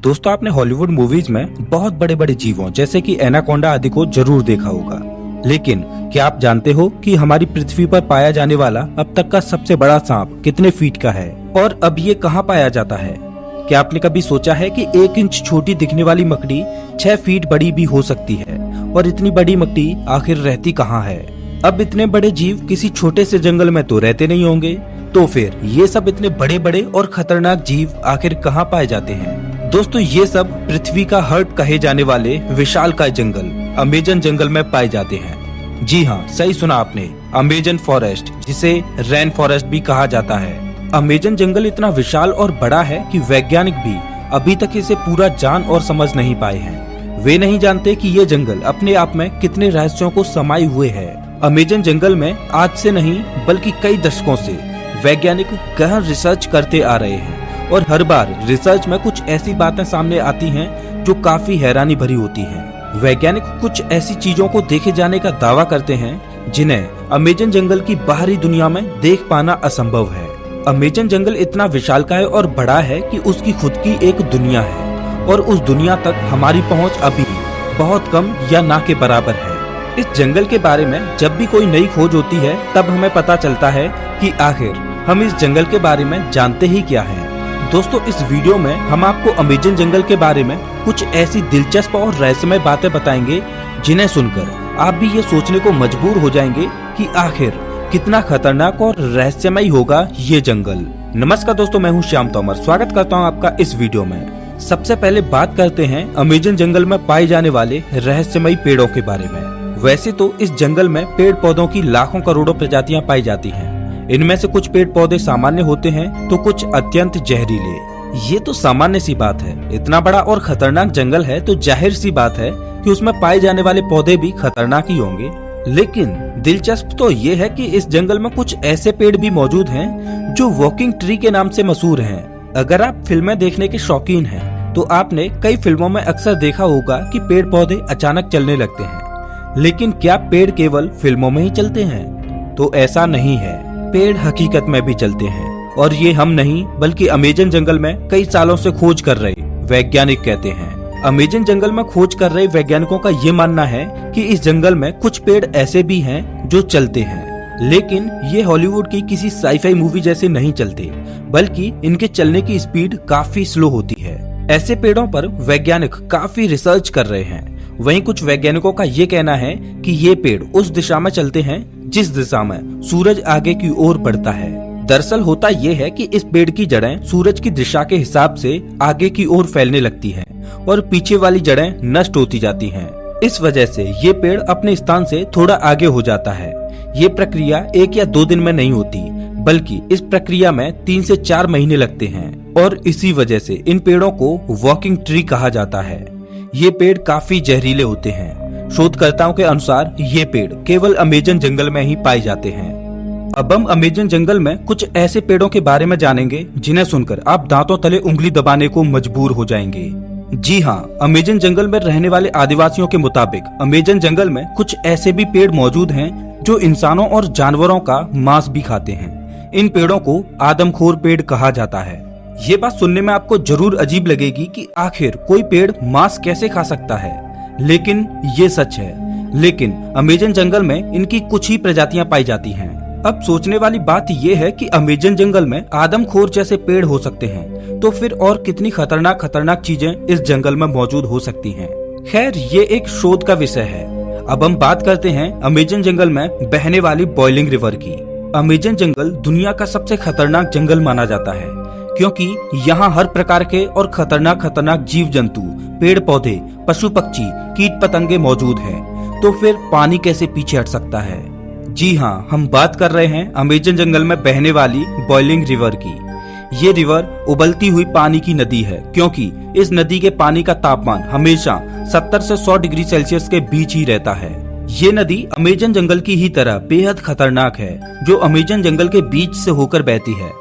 दोस्तों आपने Hollywood movies में बहुत बड़े बड़े जीवों जैसे कि एनाकोंडा आदि को जरूर देखा होगा, लेकिन क्या आप जानते हो कि हमारी पृथ्वी पर पाया जाने वाला अब तक का सबसे बड़ा सांप कितने फीट का है और अब ये कहाँ पाया जाता है? क्या आपने कभी सोचा है कि 1 इंच छोटी दिखने वाली मकड़ी 6 फीट बड़ी भी हो सकती है? और इतनी बड़ी मकड़ी आखिर रहती कहाँ है? अब इतने बड़े जीव किसी छोटे से जंगल में तो रहते नहीं होंगे, तो फिर ये सब इतने बड़े बड़े और खतरनाक जीव आखिर कहाँ पाए जाते हैं? दोस्तों ये सब पृथ्वी का हर्ट कहे जाने वाले विशालकाय जंगल अमेजन जंगल में पाए जाते हैं। जी हाँ, सही सुना आपने, अमेजन फॉरेस्ट, जिसे रेन फॉरेस्ट भी कहा जाता है। अमेजन जंगल इतना विशाल और बड़ा है कि वैज्ञानिक भी अभी तक इसे पूरा जान और समझ नहीं पाए हैं। वे नहीं जानते कि ये जंगल अपने आप में कितने रहस्यों को समाये हुए है। अमेजन जंगल में आज से नहीं बल्कि कई दशकों से वैज्ञानिक गहन रिसर्च करते आ रहे हैं और हर बार रिसर्च में कुछ ऐसी बातें सामने आती हैं जो काफी हैरानी भरी होती हैं। वैज्ञानिक कुछ ऐसी चीजों को देखे जाने का दावा करते हैं जिन्हें अमेजन जंगल की बाहरी दुनिया में देख पाना असंभव है। अमेजन जंगल इतना विशालकाय और बड़ा है कि उसकी खुद की एक दुनिया है और उस दुनिया तक हमारी पहुंच अभी बहुत कम या ना के बराबर है। इस जंगल के बारे में जब भी कोई नई खोज होती है तब हमें पता चलता है कि आखिर हम इस जंगल के बारे में जानते ही क्या है। दोस्तों इस वीडियो में हम आपको अमेजन जंगल के बारे में कुछ ऐसी दिलचस्प और रहस्यमय बातें बताएंगे जिन्हें सुनकर आप भी ये सोचने को मजबूर हो जाएंगे कि आखिर कितना खतरनाक और रहस्यमय होगा ये जंगल। नमस्कार दोस्तों, मैं हूँ श्याम तोमर, स्वागत करता हूँ आपका इस वीडियो में। सबसे पहले बात करते हैं अमेजन जंगल में पाए जाने वाले रहस्यमय पेड़ों के बारे में। वैसे तो इस जंगल में पेड़ पौधों की लाखों करोड़ों प्रजातियां पाई जाती हैं। इनमें से कुछ पेड़ पौधे सामान्य होते हैं तो कुछ अत्यंत जहरीले। ये तो सामान्य सी बात है, इतना बड़ा और खतरनाक जंगल है तो जाहिर सी बात है कि उसमें पाए जाने वाले पौधे भी खतरनाक ही होंगे। लेकिन दिलचस्प तो ये है कि इस जंगल में कुछ ऐसे पेड़ भी मौजूद हैं जो वॉकिंग ट्री के नाम से मशहूर हैं। अगर आप फिल्में देखने के शौकीन हैं तो आपने कई फिल्मों में अक्सर देखा होगा कि पेड़ पौधे अचानक चलने लगते हैं। लेकिन क्या पेड़ केवल फिल्मों में ही चलते हैं? तो ऐसा नहीं है, पेड़ हकीकत में भी चलते हैं और ये हम नहीं बल्कि अमेजन जंगल में कई सालों से खोज कर रहे वैज्ञानिक कहते हैं। अमेजन जंगल में खोज कर रहे वैज्ञानिकों का ये मानना है कि इस जंगल में कुछ पेड़ ऐसे भी हैं जो चलते हैं, लेकिन ये हॉलीवुड की किसी साईफाई मूवी जैसे नहीं चलते, बल्कि इनके चलने की स्पीड काफी स्लो होती है। ऐसे पेड़ों पर वैज्ञानिक काफी रिसर्च कर रहे हैं। वहीं कुछ वैज्ञानिकों का ये कहना है कि ये पेड़ उस दिशा में चलते हैं जिस दिशा में सूरज आगे की ओर बढ़ता है। दरअसल होता ये है कि इस पेड़ की जड़ें सूरज की दिशा के हिसाब से आगे की ओर फैलने लगती हैं और पीछे वाली जड़ें नष्ट होती जाती हैं। इस वजह से ये पेड़ अपने स्थान से थोड़ा आगे हो जाता है। ये प्रक्रिया 1 या 2 दिन में नहीं होती, बल्कि इस प्रक्रिया में 3 से 4 महीने लगते हैं और इसी वजह से इन पेड़ों को वॉकिंग ट्री कहा जाता है। ये पेड़ काफी जहरीले होते हैं। शोधकर्ताओं के अनुसार ये पेड़ केवल अमेजन जंगल में ही पाए जाते हैं। अब हम अमेजन जंगल में कुछ ऐसे पेड़ों के बारे में जानेंगे जिन्हें सुनकर आप दांतों तले उंगली दबाने को मजबूर हो जाएंगे। जी हाँ, अमेजन जंगल में रहने वाले आदिवासियों के मुताबिक अमेजन जंगल में कुछ ऐसे भी पेड़ मौजूद हैं जो इंसानों और जानवरों का मांस भी खाते हैं। इन पेड़ों को आदमखोर पेड़ कहा जाता है। ये बात सुनने में आपको जरूर अजीब लगेगी कि आखिर कोई पेड़ मांस कैसे खा सकता है, लेकिन ये सच है। लेकिन अमेजन जंगल में इनकी कुछ ही प्रजातियां पाई जाती हैं। अब सोचने वाली बात ये है कि अमेजन जंगल में आदमखोर जैसे पेड़ हो सकते हैं, तो फिर और कितनी खतरनाक चीजें इस जंगल में मौजूद हो सकती हैं। खैर ये एक शोध का विषय है। अब हम बात करते हैं अमेजन जंगल में बहने वाली बॉइलिंग रिवर की। अमेजन जंगल दुनिया का सबसे खतरनाक जंगल माना जाता है क्योंकि यहाँ हर प्रकार के और खतरनाक जीव जंतु, पेड़ पौधे, पशु पक्षी, कीट पतंगे मौजूद हैं। तो फिर पानी कैसे पीछे हट सकता है? जी हाँ, हम बात कर रहे हैं अमेजन जंगल में बहने वाली बॉइलिंग रिवर की। ये रिवर उबलती हुई पानी की नदी है क्योंकि इस नदी के पानी का तापमान हमेशा 70 से 100 डिग्री सेल्सियस के बीच ही रहता है। ये नदी अमेजन जंगल की ही तरह बेहद खतरनाक है जो अमेजन जंगल के बीच से होकर बहती है।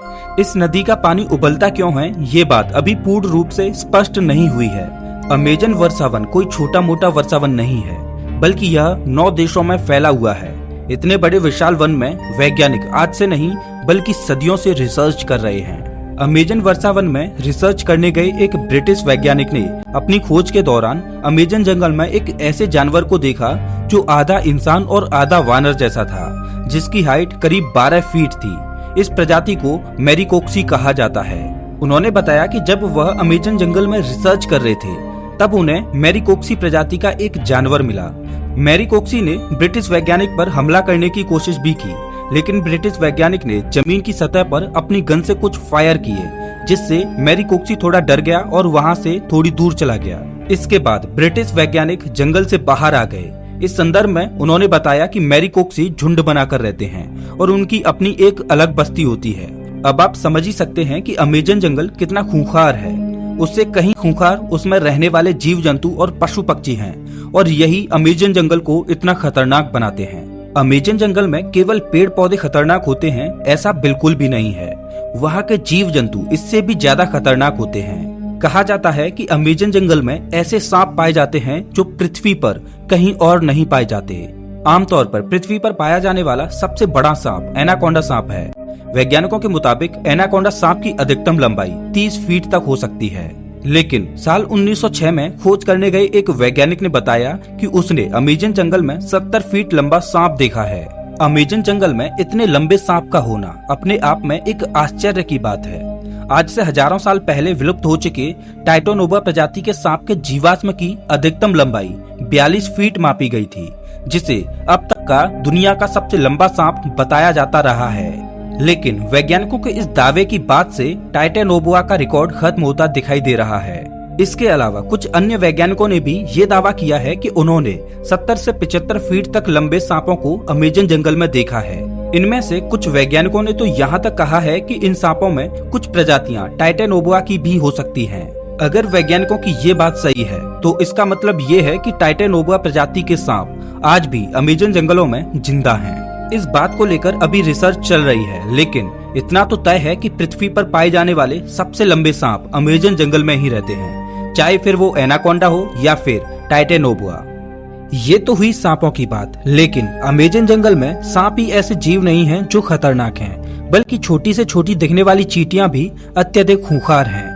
इस नदी का पानी उबलता क्यों है, ये बात अभी पूर्ण रूप से स्पष्ट नहीं हुई है। अमेजन वर्षावन कोई छोटा मोटा वर्षावन नहीं है, बल्कि यह 9 देशों में फैला हुआ है। इतने बड़े विशाल वन में वैज्ञानिक आज से नहीं बल्कि सदियों से रिसर्च कर रहे हैं। अमेजन वर्षावन में रिसर्च करने गए एक ब्रिटिश वैज्ञानिक ने अपनी खोज के दौरान अमेजन जंगल में एक ऐसे जानवर को देखा जो आधा इंसान और आधा वानर जैसा था, जिसकी हाइट करीब 12 फीट थी। इस प्रजाति को मैरिकोक्सी कहा जाता है। उन्होंने बताया कि जब वह अमेजन जंगल में रिसर्च कर रहे थे तब उन्हें मैरिकोक्सी प्रजाति का एक जानवर मिला। मैरिकोक्सी ने ब्रिटिश वैज्ञानिक पर हमला करने की कोशिश भी की, लेकिन ब्रिटिश वैज्ञानिक ने जमीन की सतह पर अपनी गन से कुछ फायर किए, जिससे मैरिकोक्सी थोड़ा डर गया और वहां से थोड़ी दूर चला गया। इसके बाद ब्रिटिश वैज्ञानिक जंगल से बाहर आ गए। इस संदर्भ में उन्होंने बताया कि मैरिकोक्सी झुंड बनाकर रहते हैं और उनकी अपनी एक अलग बस्ती होती है। अब आप समझ ही सकते हैं कि अमेजन जंगल कितना खूंखार है। उससे कहीं खूंखार उसमें रहने वाले जीव जंतु और पशु पक्षी हैं, और यही अमेजन जंगल को इतना खतरनाक बनाते हैं। अमेजन जंगल में केवल पेड़ पौधे खतरनाक होते हैं ऐसा बिल्कुल भी नहीं है। वहाँ के जीव जंतु इससे भी ज्यादा खतरनाक होते हैं। कहा जाता है कि अमेजन जंगल में ऐसे सांप पाए जाते हैं जो पृथ्वी पर कहीं और नहीं पाए जाते। आमतौर पर पृथ्वी पर पाया जाने वाला सबसे बड़ा सांप एनाकोंडा सांप है। वैज्ञानिकों के मुताबिक एनाकोंडा सांप की अधिकतम लंबाई 30 फीट तक हो सकती है, लेकिन साल 1906 में खोज करने गए एक वैज्ञानिक ने बताया कि उसने अमेजन जंगल में 70 फीट लंबा सांप देखा है। अमेजन जंगल में इतने लंबे सांप का होना अपने आप में एक आश्चर्य की बात है। आज से हजारों साल पहले विलुप्त हो चुके टाइटोनोबा प्रजाति के सांप के जीवाश्म की अधिकतम लंबाई 42 फीट मापी गई थी, जिसे अब तक का दुनिया का सबसे लंबा सांप बताया जाता रहा है। लेकिन वैज्ञानिकों के इस दावे की बात से टाइटोनोबा का रिकॉर्ड खत्म होता दिखाई दे रहा है। इसके अलावा कुछ अन्य वैज्ञानिकों ने भी ये दावा किया है कि उन्होंने 70 से 75 फीट तक लंबे सांपों को अमेजन जंगल में देखा है। इनमें से कुछ वैज्ञानिकों ने तो यहाँ तक कहा है कि इन सांपों में कुछ प्रजातियां टाइटोनोबा की भी हो सकती हैं। अगर वैज्ञानिकों की ये बात सही है तो इसका मतलब ये है कि टाइटोनोबा प्रजाति के सांप आज भी अमेजन जंगलों में जिंदा हैं। इस बात को लेकर अभी रिसर्च चल रही है, लेकिन इतना तो तय है कि पृथ्वी पर पाए जाने वाले सबसे लंबे सांप अमेजन जंगल में ही रहते हैं, चाहे फिर वो एनाकोंडा हो या फिर टाइटोनोबा। ये तो हुई सांपों की बात, लेकिन अमेजन जंगल में सांप ही ऐसे जीव नहीं हैं जो खतरनाक हैं, बल्कि छोटी से छोटी दिखने वाली चींटियां भी अत्यधिक खूंखार हैं।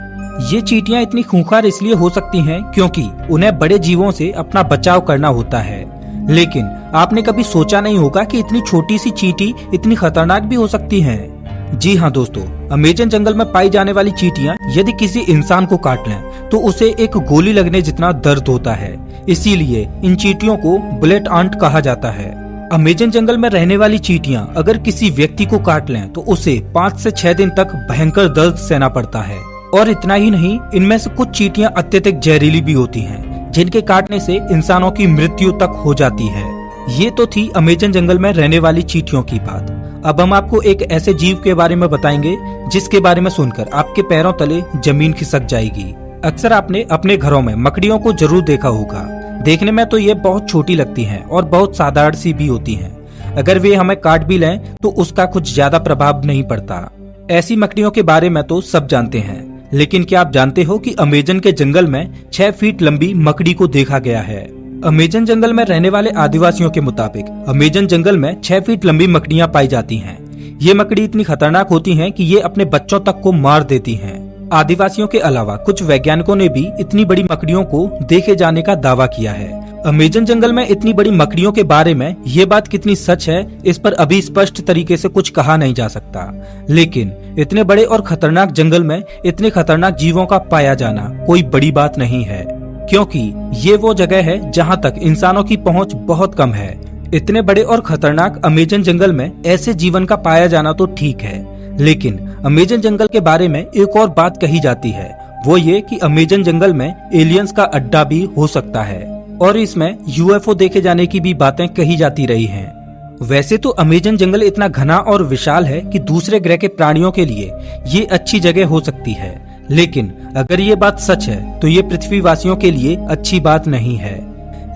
ये चींटियां इतनी खूंखार इसलिए हो सकती हैं क्योंकि उन्हें बड़े जीवों से अपना बचाव करना होता है। लेकिन आपने कभी सोचा नहीं होगा कि इतनी छोटी सी चींटी इतनी खतरनाक भी हो सकती हैं। जी हाँ दोस्तों, अमेजन जंगल में पाई जाने वाली चींटियां यदि किसी इंसान को काट लें तो उसे एक गोली लगने जितना दर्द होता है। इसीलिए इन चींटियों को बुलेट आंट कहा जाता है। अमेजन जंगल में रहने वाली चींटियां अगर किसी व्यक्ति को काट लें तो उसे 5 से 6 दिन तक भयंकर दर्द सहना पड़ता है। और इतना ही नहीं, इनमें से कुछ चींटियां अत्यधिक जहरीली भी होती हैं, जिनके काटने से इंसानों की मृत्यु तक हो जाती है। ये तो थी अमेजन जंगल में रहने वाली चींटियों की बात। अब हम आपको एक ऐसे जीव के बारे में बताएंगे जिसके बारे में सुनकर आपके पैरों तले जमीन खिसक जाएगी। अक्सर आपने अपने घरों में मकड़ियों को जरूर देखा होगा। देखने में तो ये बहुत छोटी लगती हैं और बहुत साधारण सी भी होती हैं। अगर वे हमें काट भी लें तो उसका कुछ ज्यादा प्रभाव नहीं पड़ता। ऐसी मकड़ियों के बारे में तो सब जानते हैं, लेकिन क्या आप जानते हो कि अमेजन के जंगल में 6 फीट लंबी मकड़ी को देखा गया है। अमेजन जंगल में रहने वाले आदिवासियों के मुताबिक अमेजन जंगल में 6 फीट लंबी मकड़ियां पाई जाती हैं। ये मकड़ी इतनी खतरनाक होती हैं कि ये अपने बच्चों तक को मार देती हैं। आदिवासियों के अलावा कुछ वैज्ञानिकों ने भी इतनी बड़ी मकड़ियों को देखे जाने का दावा किया है। अमेजन जंगल में इतनी बड़ी मकड़ियों के बारे में ये बात कितनी सच है, इस पर अभी स्पष्ट तरीके से कुछ कहा नहीं जा सकता। लेकिन इतने बड़े और खतरनाक जंगल में इतने खतरनाक जीवों का पाया जाना कोई बड़ी बात नहीं है, क्योंकि ये वो जगह है जहाँ तक इंसानों की पहुँच बहुत कम है। इतने बड़े और खतरनाक अमेजन जंगल में ऐसे जीवन का पाया जाना तो ठीक है, लेकिन अमेजन जंगल के बारे में एक और बात कही जाती है, वो ये कि अमेजन जंगल में एलियंस का अड्डा भी हो सकता है और इसमें यूएफओ देखे जाने की भी बातें कही जाती रही हैं। वैसे तो अमेजन जंगल इतना घना और विशाल है कि दूसरे ग्रह के प्राणियों के लिए ये अच्छी जगह हो सकती है, लेकिन अगर ये बात सच है तो ये पृथ्वी वासियों के लिए अच्छी बात नहीं है।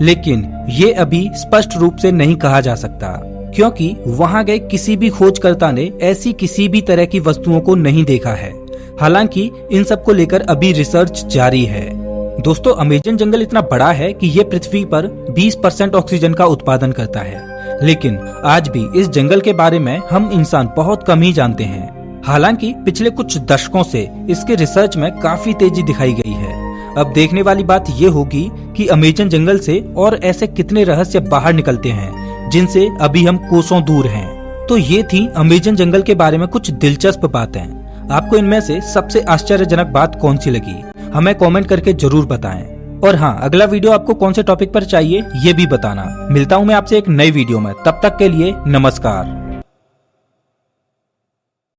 लेकिन ये अभी स्पष्ट रूप से नहीं कहा जा सकता, क्योंकि वहां गए किसी भी खोजकर्ता ने ऐसी किसी भी तरह की वस्तुओं को नहीं देखा है। हालांकि इन सब को लेकर अभी रिसर्च जारी है। दोस्तों, अमेजन जंगल इतना बड़ा है कि ये पृथ्वी पर 20% ऑक्सीजन का उत्पादन करता है, लेकिन आज भी इस जंगल के बारे में हम इंसान बहुत कम ही जानते हैं। हालांकि पिछले कुछ दशकों से इसके रिसर्च में काफी तेजी दिखाई गई है। अब देखने वाली बात ये होगी कि अमेज़न जंगल से और ऐसे कितने रहस्य बाहर निकलते हैं जिनसे अभी हम कोसों दूर हैं। तो ये थी अमेज़न जंगल के बारे में कुछ दिलचस्प बातें। आपको इनमें से सबसे आश्चर्यजनक बात कौन सी लगी, हमें कमेंट करके जरूर बताएं। और हाँ, अगला वीडियो आपको कौन से टॉपिक पर चाहिए ये भी बताना। मिलता हूँ मैं आपसे एक नई वीडियो में, तब तक के लिए नमस्कार।